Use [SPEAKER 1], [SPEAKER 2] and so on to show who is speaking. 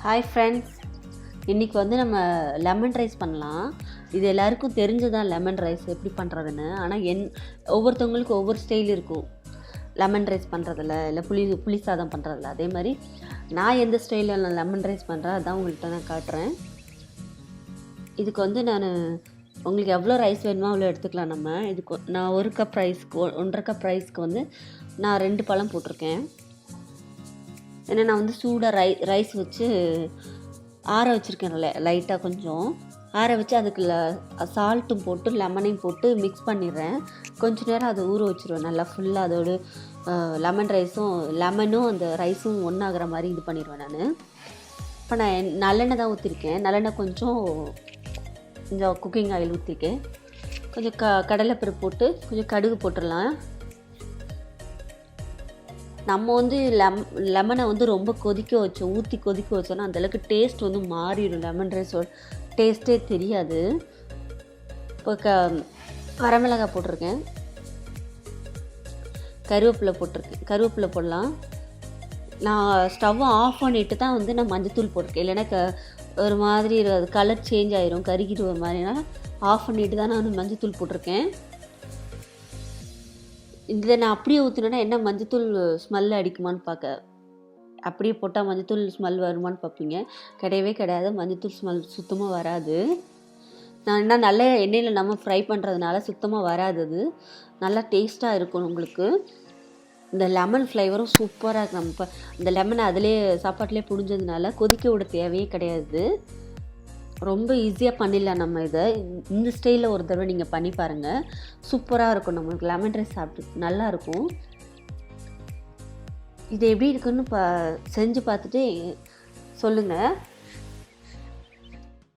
[SPEAKER 1] Hi friends, இன்றைக்கி வந்து நம்ம லெமன் ரைஸ் பண்ணலாம். இது எல்லாருக்கும் தெரிஞ்சதான் லெமன் ரைஸ் எப்படி பண்ணுறதுன்னு. ஆனால் ஒவ்வொருத்தவங்களுக்கு ஒவ்வொரு ஸ்டைல் இருக்கும் லெமன் ரைஸ் பண்ணுறதில்ல, இல்லை புளி சாதம் பண்ணுறதில்ல. அதே மாதிரி நான் எந்த ஸ்டைலில் நான் லெமன் ரைஸ் பண்ணுறேன் அதான் உங்கள்கிட்ட நான் காட்டுறேன். இதுக்கு வந்து நான் உங்களுக்கு எவ்வளோ ரைஸ் வேணுமோ அவ்வளோ எடுத்துக்கலாம். இதுக்கு நான் 1 கப் ரைஸ்க்கு 1.5 கப் ரைஸ்க்கு வந்து நான் 2 பழம் போட்டிருக்கேன். ஏன்னா நான் வந்து சூடாக ரைஸ் வச்சு ஆற வச்சுருக்கேன். லைட்டாக கொஞ்சம் ஆற வச்சு அதுக்கு சால்ட்டும் போட்டு லெமனையும் போட்டு மிக்ஸ் பண்ணிடுறேன். கொஞ்சம் நேரம் அதை ஊற வச்சுருவேன் நல்லா ஃபுல்லாக. அதோடு லெமன் ரைஸும் லெமனும் அந்த ரைஸும் ஒன்றாகிற மாதிரி இது பண்ணிடுவேன் நான். இப்போ நான் நல்லெண்ணெய் தான் ஊற்றிருக்கேன். நல்லெண்ணெய் கொஞ்சம் குக்கிங் ஆயில் ஊற்றிருக்கேன். கொஞ்சம் கடலைப்பருப்பு போட்டு கொஞ்சம் கடுகு போட்டுடலாம். நம்ம வந்து லெமனை வந்து ரொம்ப ஊற்றி கொதிக்க வச்சோன்னா அந்தளவுக்கு டேஸ்ட் வந்து மாறிடும். லெமன் ரைஸோட டேஸ்ட்டே தெரியாது. இப்போ வரமிளகாய் போட்டிருக்கேன், கருவேப்பிலை போடலாம். நான் ஸ்டவ்வை ஆஃப் பண்ணிவிட்டு தான் வந்து நான் மஞ்சத்தூள் போட்டிருக்கேன். இல்லைன்னா ஒரு மாதிரி கலர் சேஞ்ச் ஆயிரும், கருகிட்டு ஒரு மாதிரினா ஆஃப் பண்ணிவிட்டு தான் நான் மஞ்சத்தூள் போட்டிருக்கேன். இதை நான் அப்படியே ஊற்றினேன்னா என்ன மஞ்சத்தூள் ஸ்மெல் அடிக்குமான்னு அப்படியே போட்டால் மஞ்சத்தூள் ஸ்மெல் வருமானு பார்ப்பீங்க. கிடையவே கிடையாது, மஞ்சத்தூள் ஸ்மெல் சுத்தமாக வராது. நான் என்ன நல்ல எண்ணெயில் நம்ம ஃப்ரை பண்ணுறதுனால சுத்தமாக வராது. அது நல்லா டேஸ்ட்டாக இருக்கும். உங்களுக்கு இந்த லெமன் ஃப்ளேவரும் சூப்பராக இருக்கும். நம்ம இப்போ இந்த லெமனை அதிலே சாப்பாட்டிலே புழிஞ்சதுனால கொதிக்க விட தேவையே கிடையாது. ரொம்ப ஈஸியாக பண்ணிடலாம். நம்ம இதை இந்த ஸ்டைலில் ஒரு தடவை நீங்கள் பண்ணி பாருங்கள், சூப்பராக இருக்கும். நம்மளுக்கு லெமன் ரைஸ் சாப்பிட்டு நல்லாயிருக்கும். இது எப்படி இருக்குன்னு செஞ்சு பார்த்துட்டு சொல்லுங்கள்.